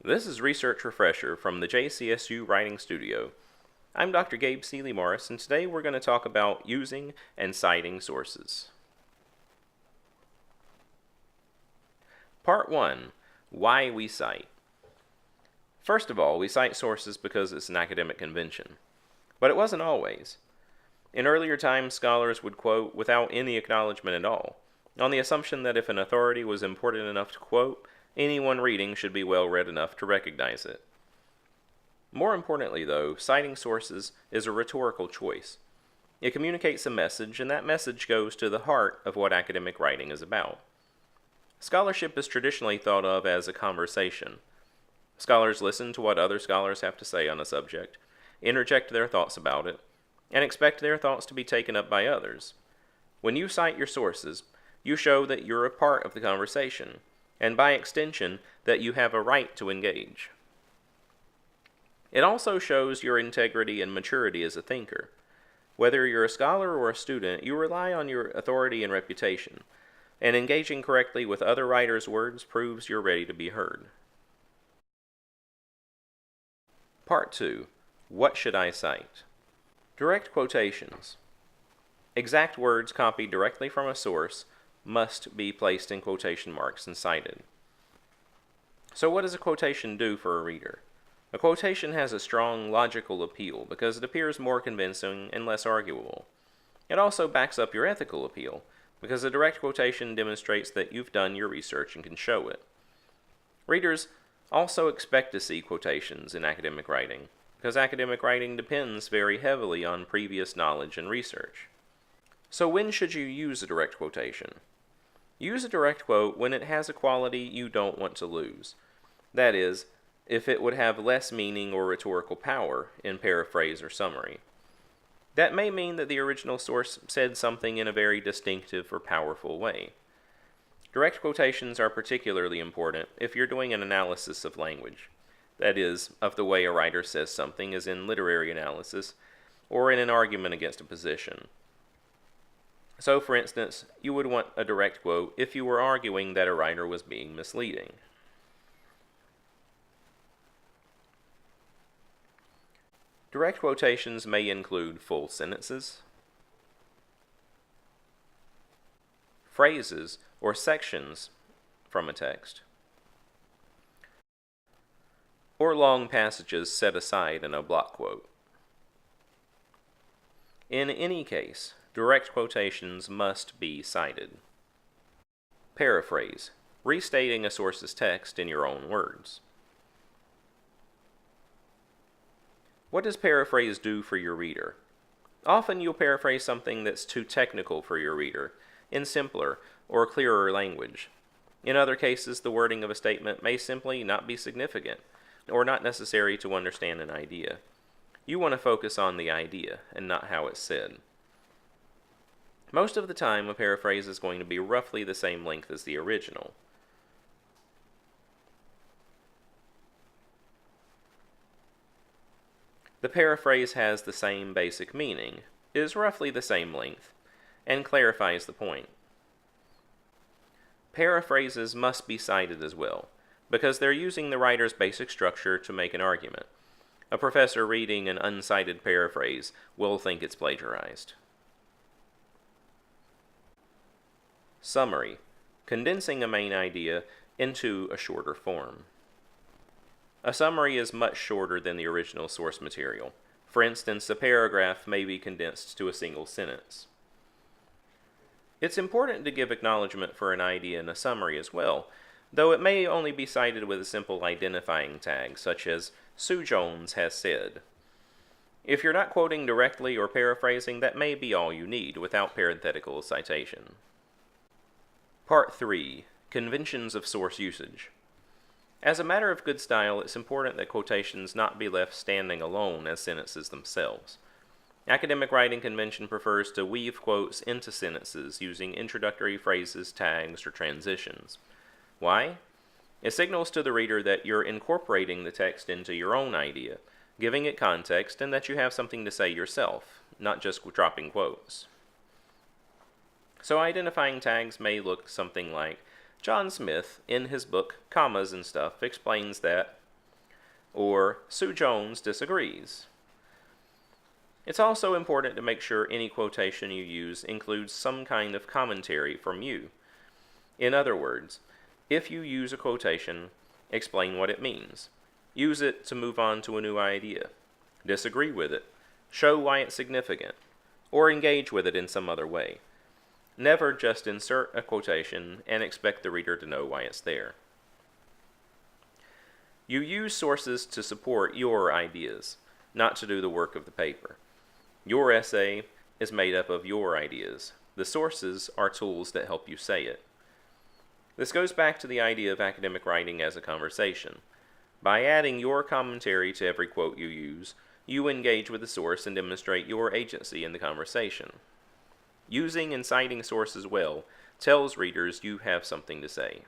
This is Research Refresher from the JCSU Writing Studio. I'm Dr. Gabe Seeley-Morris, and today we're going to talk about using and citing sources. Part 1. Why we cite. First of all, we cite sources because it's an academic convention. But it wasn't always. In earlier times, scholars would quote without any acknowledgement at all, on the assumption that if an authority was important enough to quote, anyone reading should be well read enough to recognize it. More importantly, though, citing sources is a rhetorical choice. It communicates a message, and that message goes to the heart of what academic writing is about. Scholarship is traditionally thought of as a conversation. Scholars listen to what other scholars have to say on a subject, interject their thoughts about it, and expect their thoughts to be taken up by others. When you cite your sources, you show that you're a part of the conversation, and by extension, that you have a right to engage. It also shows your integrity and maturity as a thinker. Whether you're a scholar or a student, you rely on your authority and reputation, and engaging correctly with other writers' words proves you're ready to be heard. Part 2. What should I cite? Direct quotations. Exact words copied directly from a source must be placed in quotation marks and cited. So what does a quotation do for a reader? A quotation has a strong logical appeal because it appears more convincing and less arguable. It also backs up your ethical appeal because a direct quotation demonstrates that you've done your research and can show it. Readers also expect to see quotations in academic writing because academic writing depends very heavily on previous knowledge and research. So when should you use a direct quotation? Use a direct quote when it has a quality you don't want to lose. That is, if it would have less meaning or rhetorical power in paraphrase or summary. That may mean that the original source said something in a very distinctive or powerful way. Direct quotations are particularly important if you're doing an analysis of language. That is, of the way a writer says something as in literary analysis, or in an argument against a position. So, for instance, you would want a direct quote if you were arguing that a writer was being misleading. Direct quotations may include full sentences, phrases, or sections from a text, or long passages set aside in a block quote. In any case, direct quotations must be cited. Paraphrase, restating a source's text in your own words. What does paraphrase do for your reader? Often you'll paraphrase something that's too technical for your reader, in simpler or clearer language. In other cases, the wording of a statement may simply not be significant, or not necessary to understand an idea. You want to focus on the idea, and not how it's said. Most of the time, a paraphrase is going to be roughly the same length as the original. The paraphrase has the same basic meaning, is roughly the same length, and clarifies the point. Paraphrases must be cited as well, because they're using the writer's basic structure to make an argument. A professor reading an uncited paraphrase will think it's plagiarized. Summary, condensing a main idea into a shorter form. A summary is much shorter than the original source material. For instance, a paragraph may be condensed to a single sentence. It's important to give acknowledgement for an idea in a summary as well, though it may only be cited with a simple identifying tag, such as Sue Jones has said. If you're not quoting directly or paraphrasing, that may be all you need without parenthetical citation. Part 3. Conventions of source usage. As a matter of good style, it's important that quotations not be left standing alone as sentences themselves. Academic writing convention prefers to weave quotes into sentences using introductory phrases, tags, or transitions. Why? It signals to the reader that you're incorporating the text into your own idea, giving it context, and that you have something to say yourself, not just dropping quotes. So identifying tags may look something like, John Smith, in his book Commas and Stuff, explains that, or Sue Jones disagrees. It's also important to make sure any quotation you use includes some kind of commentary from you. In other words, if you use a quotation, explain what it means. Use it to move on to a new idea. Disagree with it. Show why it's significant. Or engage with it in some other way. Never just insert a quotation and expect the reader to know why it's there. You use sources to support your ideas, not to do the work of the paper. Your essay is made up of your ideas. The sources are tools that help you say it. This goes back to the idea of academic writing as a conversation. By adding your commentary to every quote you use, you engage with the source and demonstrate your agency in the conversation. Using and citing sources well tells readers you have something to say.